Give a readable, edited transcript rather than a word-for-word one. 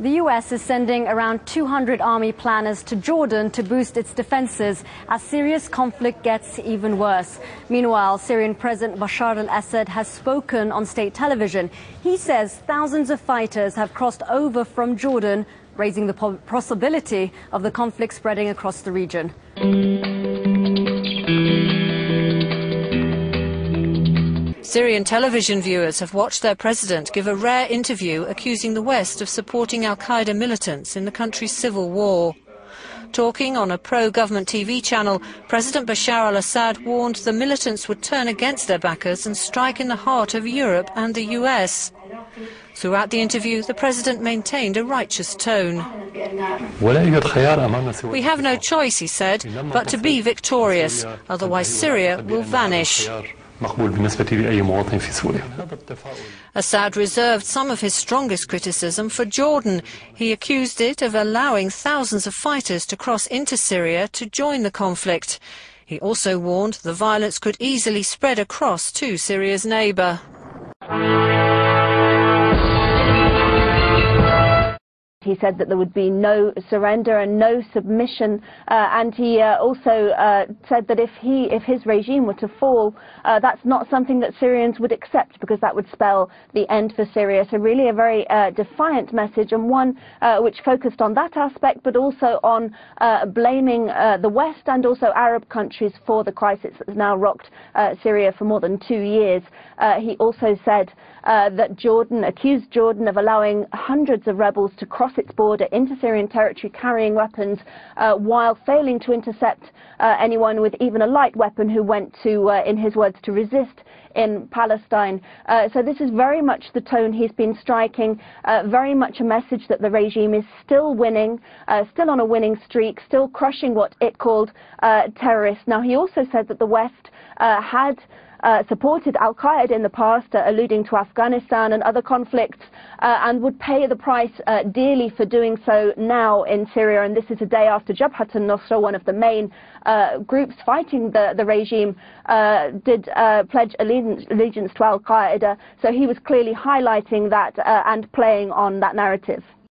The U.S. is sending around 200 army planners to Jordan to boost its defenses as Syria's conflict gets even worse. Meanwhile, Syrian President Bashar al-Assad has spoken on state television. He says thousands of fighters have crossed over from Jordan, raising the possibility of the conflict spreading across the region. Syrian television viewers have watched their president give a rare interview accusing the West of supporting al-Qaida militants in the country's civil war. Talking on a pro-government TV channel, President Bashar al-Assad warned the militants would turn against their backers and strike in the heart of Europe and the US. Throughout the interview, the president maintained a righteous tone. We have no choice, he said, but to be victorious, otherwise Syria will vanish. Assad reserved some of his strongest criticism for Jordan. He accused it of allowing thousands of fighters to cross into Syria to join the conflict. He also warned the violence could easily spread across to Syria's neighbour. He said that there would be no surrender and no submission, and he also said that if his regime were to fall, that's not something that Syrians would accept, because that would spell the end for Syria. So really a very defiant message, and one which focused on that aspect, but also on blaming the West and also Arab countries for the crisis that has now rocked Syria for more than 2 years. He also said that accused Jordan of allowing hundreds of rebels to cross its border into Syrian territory carrying weapons, while failing to intercept anyone with even a light weapon who went to, in his words, to resist in Palestine. So this is very much the tone he's been striking, very much a message that the regime is still winning, still on a winning streak, still crushing what it called terrorists. Now, he also said that the West had supported al-Qaida in the past, alluding to Afghanistan and other conflicts, and would pay the price dearly for doing so now in Syria. And this is a day after Jabhat al-Nusra, one of the main groups fighting the regime, did pledge allegiance to al-Qaida. So he was clearly highlighting that and playing on that narrative.